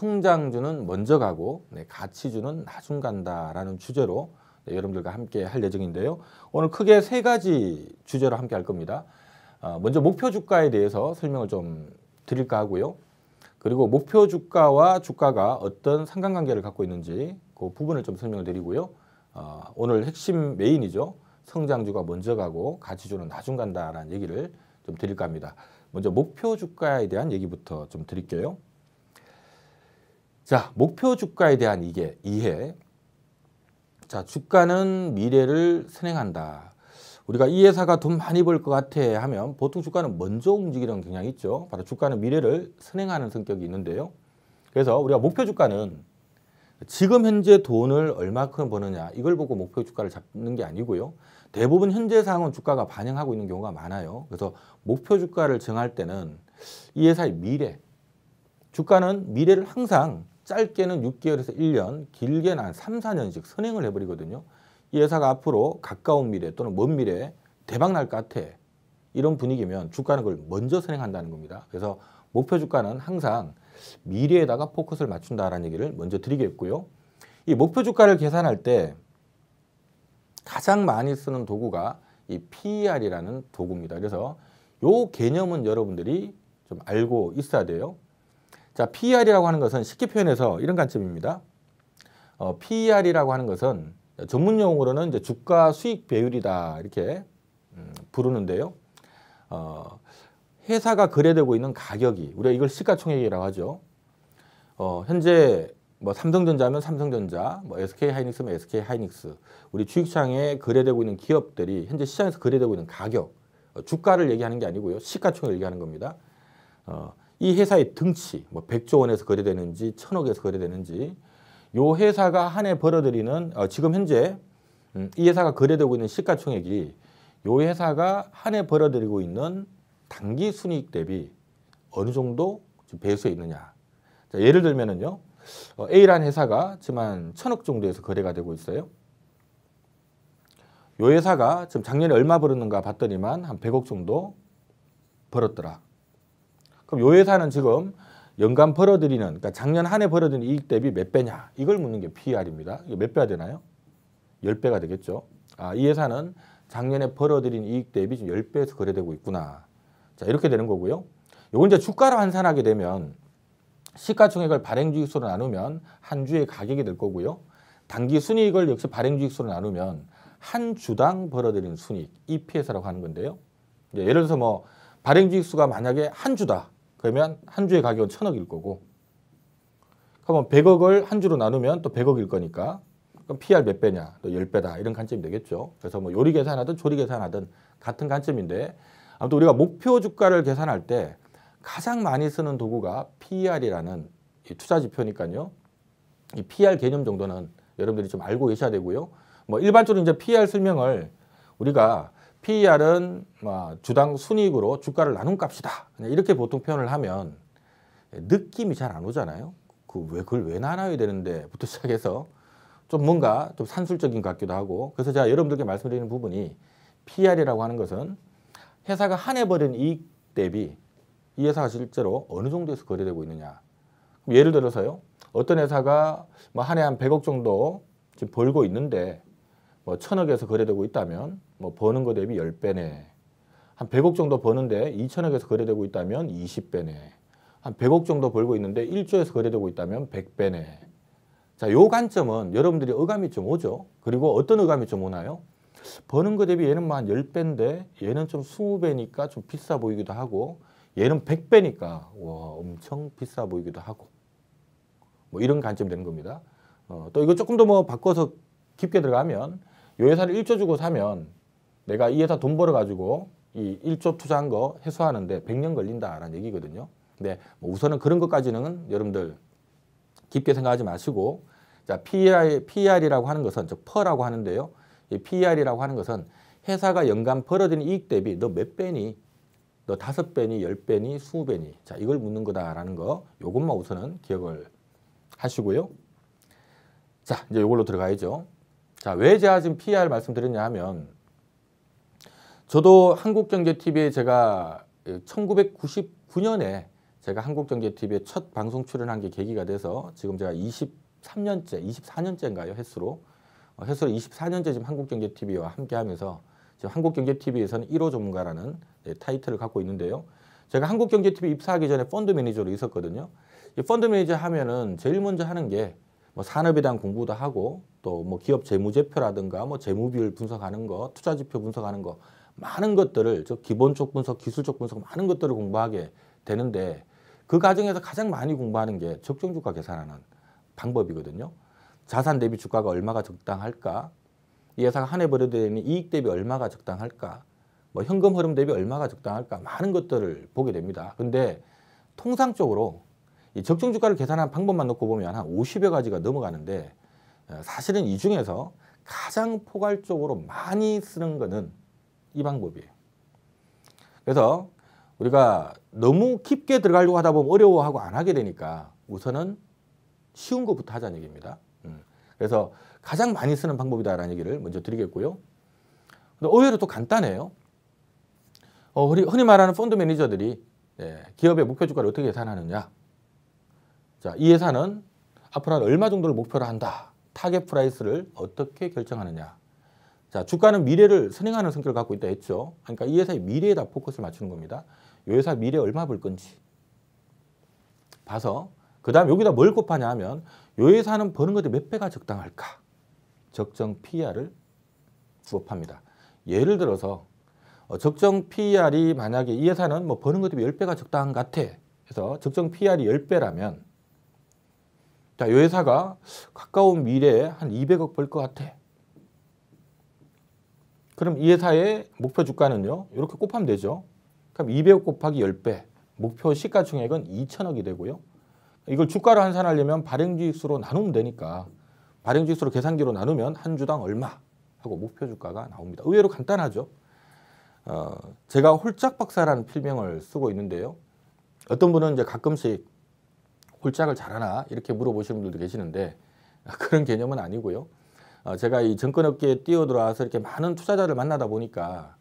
성장주는 먼저 가고 가치주는 나중 간다라는 주제로 여러분들과 함께 할 예정인데요. 오늘 크게 세 가지 주제로 함께 할 겁니다. 먼저 목표 주가에 대해서 설명을 좀 드릴까 하고요. 그리고 목표 주가와 주가가 어떤 상관관계를 갖고 있는지 그 부분을 좀 설명을 드리고요. 오늘 핵심 메인이죠. 성장주가 먼저 가고 가치주는 나중 간다라는 얘기를 좀 드릴까 합니다. 먼저 목표 주가에 대한 얘기부터 좀 드릴게요. 자, 목표 주가에 대한 이해. 자, 주가는 미래를 선행한다. 우리가 이 회사가 돈 많이 벌 것 같아 하면 보통 주가는 먼저 움직이는 경향이 있죠. 바로 주가는 미래를 선행하는 성격이 있는데요. 그래서 우리가 목표 주가는 지금 현재 돈을 얼마큼 버느냐 이걸 보고 목표 주가를 잡는 게 아니고요. 대부분 현재 상황은 주가가 반영하고 있는 경우가 많아요. 그래서 목표 주가를 정할 때는 이 회사의 미래, 주가는 미래를 항상 짧게는 6개월에서 1년, 길게는 한 3, 4년씩 선행을 해버리거든요. 이 회사가 앞으로 가까운 미래 또는 먼 미래에 대박 날 것 같아. 이런 분위기면 주가는 그걸 먼저 선행한다는 겁니다. 그래서 목표 주가는 항상 미래에다가 포커스를 맞춘다라는 얘기를 먼저 드리겠고요. 이 목표 주가를 계산할 때 가장 많이 쓰는 도구가 이 PER이라는 도구입니다. 그래서 이 개념은 여러분들이 좀 알고 있어야 돼요. 자, PER이라고 하는 것은 쉽게 표현해서 이런 관점입니다. PER이라고 하는 것은 전문 용어로는 이제 주가 수익 배율이다 이렇게 부르는데요. 회사가 거래되고 있는 가격이 우리가 이걸 시가총액이라고 하죠. 현재 뭐 삼성전자면 삼성전자, 뭐 SK하이닉스면 SK하이닉스, 우리 주식시장에 거래되고 있는 기업들이 현재 시장에서 거래되고 있는 가격, 주가를 얘기하는 게 아니고요. 시가총액을 얘기하는 겁니다. 이 회사의 등치, 뭐 100조 원에서 거래되는지 1000억에서 거래되는지 요 회사가 한 해 벌어들이는 지금 현재 이 회사가 거래되고 있는 시가총액이 요 회사가 한 해 벌어들이고 있는 단기 순이익 대비 어느 정도 배수에 있느냐. 자, 예를 들면은요. A라는 회사가 지금 한 1000억 정도에서 거래가 되고 있어요. 요 회사가 지금 작년에 얼마 벌었는가 봤더니만 한 100억 정도 벌었더라. 그럼 요 회사는 지금 연간 벌어들이는, 그러니까 작년 한 해 벌어들이는 이익 대비 몇 배냐? 이걸 묻는 게 PER입니다. 이게 몇 배가 되나요? 10배가 되겠죠. 이 회사는 작년에 벌어들인 이익 대비 지금 10배에서 거래되고 있구나. 자, 이렇게 되는 거고요. 요건 이제 주가로 환산하게 되면 시가총액을 발행주익수로 나누면 한 주의 가격이 될 거고요. 단기 순이익을 역시 발행주익수로 나누면 한 주당 벌어들인 순이익, EPS라고 하는 건데요. 예를 들어서 뭐 발행주익수가 만약에 한 주다. 그러면 한 주의 가격은 1000억일 거고, 그러면 100억을 한 주로 나누면 또 100억일 거니까, 그럼 PR 몇 배냐? 또 10배다. 이런 관점이 되겠죠. 그래서 뭐 요리 계산하든 조리 계산하든 같은 관점인데, 아무튼 우리가 목표 주가를 계산할 때 가장 많이 쓰는 도구가 PER이라는 이 투자 지표니까요. 이 PER 개념 정도는 여러분들이 좀 알고 계셔야 되고요. 뭐 일반적으로 이제 PER 설명을 우리가 PER은 주당 순이익으로 주가를 나눈 값이다. 이렇게 보통 표현을 하면 느낌이 잘 안 오잖아요. 그걸 왜 나눠야 되는데부터 시작해서 좀 뭔가 좀 산술적인 것 같기도 하고. 그래서 제가 여러분들께 말씀드리는 부분이 PER이라고 하는 것은 회사가 한 해 벌인 이익 대비 이 회사가 실제로 어느 정도에서 거래되고 있느냐. 예를 들어서요. 어떤 회사가 뭐 한 해 한 100억 정도 지금 벌고 있는데 뭐 1000억에서 거래되고 있다면 뭐 버는 거 대비 10배네. 한 100억 정도 버는데 2000억에서 거래되고 있다면 20배네. 한 100억 정도 벌고 있는데 1조에서 거래되고 있다면 100배네. 자, 요 관점은 여러분들이 어감이 좀 오죠. 그리고 어떤 어감이 좀 오나요? 버는 거 대비 얘는 뭐 한 10배인데 얘는 좀 20배니까 좀 비싸 보이기도 하고 얘는 100배니까 와, 엄청 비싸 보이기도 하고 뭐 이런 관점이 되는 겁니다. 또 이거 조금 더 뭐 바꿔서 깊게 들어가면 이 회사를 1조 주고 사면 내가 이 회사 돈 벌어가지고 이 1조 투자한 거 회수하는데 100년 걸린다라는 얘기거든요. 근데 뭐 우선은 그런 것까지는 여러분들 깊게 생각하지 마시고, 자, PER이라고 하는 것은, 즉 PER라고 하는데요. 이 PER이라고 하는 것은 회사가 연간 벌어들인 이익 대비 너 몇 배니? 너 5배니, 10배니, 20배니? 자, 이걸 묻는 거다라는 거, 요것만 우선은 기억을 하시고요. 자, 이제 요걸로 들어가야죠. 자, 왜 제가 지금 PER 말씀드렸냐 하면, 저도 한국경제TV에 제가 1999년에 제가 한국경제TV에 첫 방송 출연한 게 계기가 돼서 지금 제가 24년째인가요? 횟수로 24년째 지금 한국경제TV와 함께하면서 지금 한국경제TV에서는 1호 전문가라는 타이틀을 갖고 있는데요. 제가 한국경제TV 입사하기 전에 펀드 매니저로 있었거든요. 이 펀드 매니저 하면은 제일 먼저 하는 게 뭐 산업에 대한 공부도 하고 또 뭐 기업 재무제표라든가 뭐 재무비율 분석하는 거, 투자지표 분석하는 거 많은 것들을 기본적 분석, 기술적 분석 많은 것들을 공부하게 되는데 그 과정에서 가장 많이 공부하는 게 적정주가 계산하는 방법이거든요. 자산 대비 주가가 얼마가 적당할까? 이 회사가 한 해 벌어야 되는 이익 대비 얼마가 적당할까? 뭐 현금 흐름 대비 얼마가 적당할까? 많은 것들을 보게 됩니다. 근데 통상적으로 이 적정주가를 계산하는 방법만 놓고 보면 한 50여 가지가 넘어가는데 사실은 이 중에서 가장 포괄적으로 많이 쓰는 거는 이 방법이에요. 그래서 우리가 너무 깊게 들어가려고 하다 보면 어려워하고 안 하게 되니까 우선은 쉬운 것부터 하자는 얘기입니다. 그래서 가장 많이 쓰는 방법이다라는 얘기를 먼저 드리겠고요. 근데 의외로 또 간단해요. 흔히 말하는 펀드 매니저들이 기업의 목표 주가를 어떻게 계산하느냐. 자, 이 회사는 앞으로 한 얼마 정도를 목표로 한다. 타겟 프라이스를 어떻게 결정하느냐. 자, 주가는 미래를 선행하는 성격을 갖고 있다 했죠. 그러니까 이 회사의 미래에다 포커스를 맞추는 겁니다. 이 회사 미래에 얼마 벌 건지 봐서 그 다음 여기다 뭘 곱하냐 하면 이 회사는 버는 것에 몇 배가 적당할까. 적정 PER을 곱합니다. 예를 들어서 적정 PER이 만약에 이 회사는 뭐 버는 것 대비 10배가 적당한 것 같아. 그래서 적정 PER이 10배라면 자, 이 회사가 가까운 미래에 한 200억 벌 것 같아. 그럼 이 회사의 목표 주가는요. 이렇게 곱하면 되죠. 그럼 200억 곱하기 10배. 목표 시가총액은 2천억이 되고요. 이걸 주가로 환산하려면 발행주익수로 나누면 되니까 발행주익수로 계산기로 나누면 한 주당 얼마 하고 목표 주가가 나옵니다. 의외로 간단하죠. 제가 홀짝 박사라는 필명을 쓰고 있는데요. 어떤 분은 이제 가끔씩 홀짝을 잘하나 이렇게 물어보시는 분들도 계시는데 그런 개념은 아니고요. 제가 이 증권업계에 뛰어들어와서 이렇게 많은 투자자를 만나다 보니까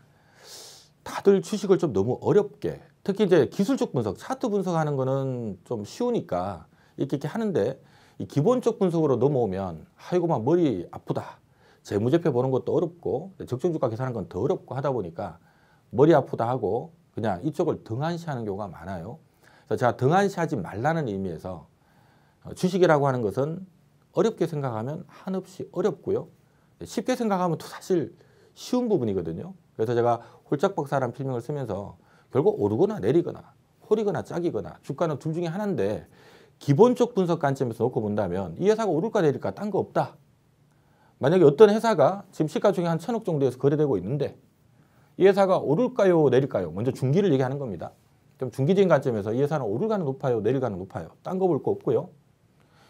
다들 주식을 좀 너무 어렵게 특히 이제 기술적 분석, 차트 분석하는 거는 좀 쉬우니까 이렇게 하는데 이 기본적 분석으로 넘어오면 아이고 막 머리 아프다. 재무제표 보는 것도 어렵고 적정주가 계산하는 건 더 어렵고 하다 보니까 머리 아프다 하고 그냥 이쪽을 등한시하는 경우가 많아요. 그래서 제가 등한시하지 말라는 의미에서 주식이라고 하는 것은 어렵게 생각하면 한없이 어렵고요. 쉽게 생각하면 또 사실 쉬운 부분이거든요. 그래서 제가 홀짝 박사라는 필명을 쓰면서 결국 오르거나 내리거나 홀이거나 짝이거나 주가는 둘 중에 하나인데 기본적 분석 관점에서 놓고 본다면 이 회사가 오를까 내릴까 딴 거 없다. 만약에 어떤 회사가 지금 시가총액 한 1,000억 정도에서 거래되고 있는데 이 회사가 오를까요 내릴까요? 먼저 중기를 얘기하는 겁니다. 좀 중기적인 관점에서 이 회사는 오를 가능 높아요 내릴 가능 높아요. 딴 거 볼 거 없고요.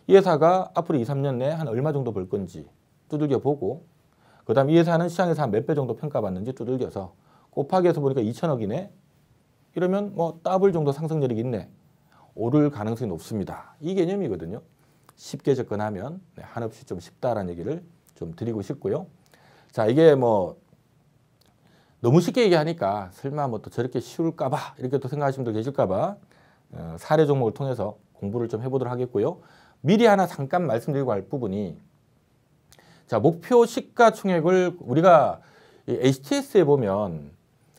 이 회사가 앞으로 2, 3년 내에 한 얼마 정도 벌 건지 두들겨 보고 그 다음 이 회사는 시장에서 한 몇 배 정도 평가받는지 두들겨서 곱하기 해서 보니까 2천억이네. 이러면 뭐 더블 정도 상승률이 있네. 오를 가능성이 높습니다. 이 개념이거든요. 쉽게 접근하면 한없이 좀 쉽다라는 얘기를 좀 드리고 싶고요. 자, 이게 뭐 너무 쉽게 얘기하니까 설마 뭐 또 저렇게 쉬울까 봐 이렇게 또 생각하시는 분들 계실까 봐 사례 종목을 통해서 공부를 좀 해보도록 하겠고요. 미리 하나 잠깐 말씀드리고 할 부분이 자, 목표 시가총액을 우리가 HTS에 보면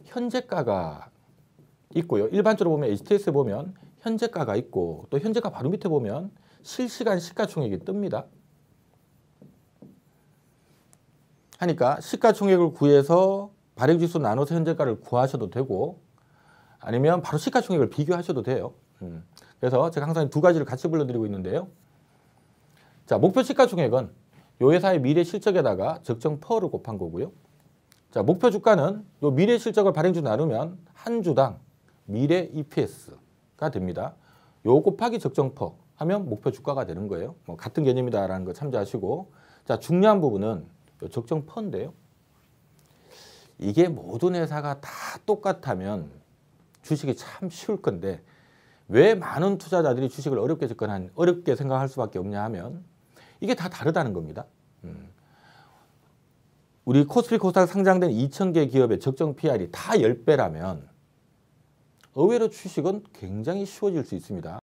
현재가가 있고요. 일반적으로 보면 HTS에 보면 현재가가 있고 또 현재가 바로 밑에 보면 실시간 시가총액이 뜹니다. 하니까 시가총액을 구해서 발행지수 나눠서 현재가를 구하셔도 되고 아니면 바로 시가총액을 비교하셔도 돼요. 그래서 제가 항상 두 가지를 같이 불러드리고 있는데요. 자, 목표 시가총액은 이 회사의 미래 실적에다가 적정 퍼를 곱한 거고요. 자, 목표 주가는 이 미래 실적을 발행주 나누면 한 주당 미래 EPS가 됩니다. 요 곱하기 적정 퍼 하면 목표 주가가 되는 거예요. 뭐 같은 개념이다라는 거 참조하시고 자, 중요한 부분은 요 적정 퍼인데요. 이게 모든 회사가 다 똑같다면 주식이 참 쉬울 건데 왜 많은 투자자들이 주식을 어렵게 생각할 수밖에 없냐 하면 이게 다 다르다는 겁니다. 우리 코스피 코스닥 상장된 2,000개 기업의 적정 PR이 다 10배라면 의외로 주식은 굉장히 쉬워질 수 있습니다.